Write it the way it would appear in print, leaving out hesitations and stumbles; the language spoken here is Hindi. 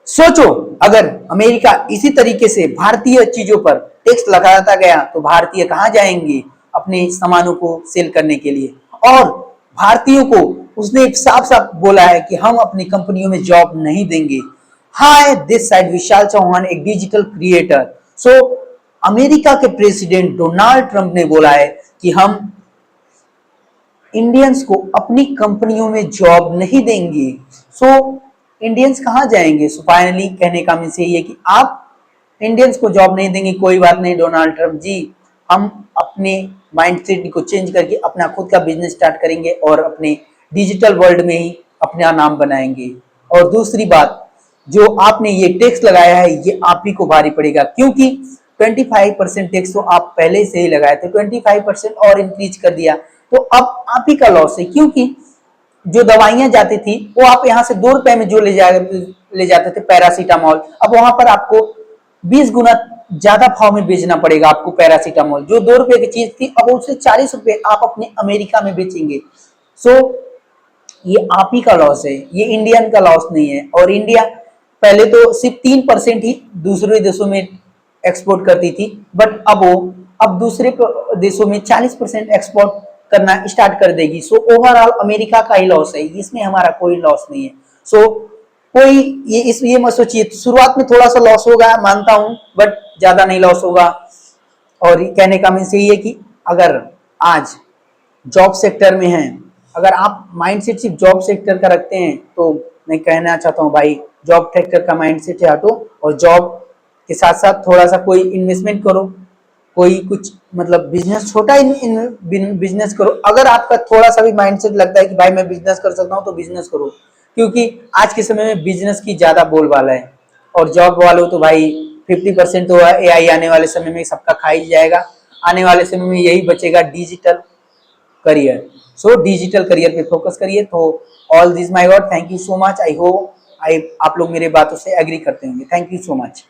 सोचो अगर अमेरिका इसी तरीके से भारतीय चीजों पर टैक्स लगाता गया तो भारतीय कहां जाएंगे अपने सामानों को सेल करने के लिए। और भारतीयों को उसने साफ साफ बोला है कि हम अपनी कंपनियों में जॉब नहीं देंगे। हाय दिस साइड विशाल चौहान, एक डिजिटल क्रिएटर। सो अमेरिका के प्रेसिडेंट डोनाल्ड ट्रंप ने बोला है कि हम इंडियंस को अपनी कंपनियों में जॉब नहीं देंगे। सो इंडियंस कहां जाएंगे। सो फाइनली कहने का मीन्स यही है कि आप इंडियंस को जॉब नहीं देंगे, कोई बात नहीं डोनाल्ड ट्रंप जी, हम अपने माइंडसेट को चेंज करके अपना खुद का बिजनेस स्टार्ट करेंगे और अपने डिजिटल वर्ल्ड में ही अपना नाम बनाएंगे। और दूसरी बात, जो आपने ये टैक्स लगाया है ये आप ही को भारी पड़ेगा, क्योंकि 25% टैक्स तो आप पहले से ही लगाए थे, 25% और इंक्रीज कर दिया तो अब आप ही का लॉस है। क्योंकि जो दवाइयां जाती थी वो आप यहाँ से 2 रुपए में जो ले जाते थे पैरासीटामोल, अब वहां पर आपको 20 गुना ज्यादा भाव में बेचना पड़ेगा आपको पैरासीटामोल। जो 2 रुपए की चीज थी अब उससे 40 रुपए आप अपने अमेरिका में बेचेंगे। सो ये आप ही का लॉस है, ये इंडियन का लॉस नहीं है। और इंडिया पहले तो सिर्फ 3% ही दूसरे देशों में एक्सपोर्ट करती थी, बट अब दूसरे देशों में 40% एक्सपोर्ट करना स्टार्ट कर देगी। सो ओवरऑल अमेरिका का ही लॉस है, इसमें हमारा कोई लॉस नहीं है। सो कोई ये मत सोचिए, शुरुआत में थोड़ा सा लॉस होगा मानता हूं, बट ज्यादा नहीं लॉस होगा। और कहने का मीन्स यही है कि अगर आज जॉब सेक्टर में हैं, अगर आप माइंडसेट सिर्फ जॉब सेक्टर का रखते हैं तो मैं कहना चाहता हूँ भाई जॉब सेक्टर का माइंडसेट से हटो और जॉब के साथ साथ थोड़ा सा कोई इन्वेस्टमेंट करो, कोई कुछ मतलब बिजनेस, छोटा बिजनेस करो। अगर आपका थोड़ा सा भी माइंडसेट लगता है कि भाई मैं बिजनेस कर सकता हूँ तो बिजनेस करो, क्योंकि आज के समय में बिजनेस की ज्यादा बोलबाला है। और जॉब वालों तो भाई 50% तो एआई आने वाले समय में सबका खा ही जाएगा। आने वाले समय में यही बचेगा digital career. So digital career पे फोकस करिए। तो all this my God, thank you so much. I hope आप लोग मेरे बातों से एग्री करते होंगे। Thank you so much.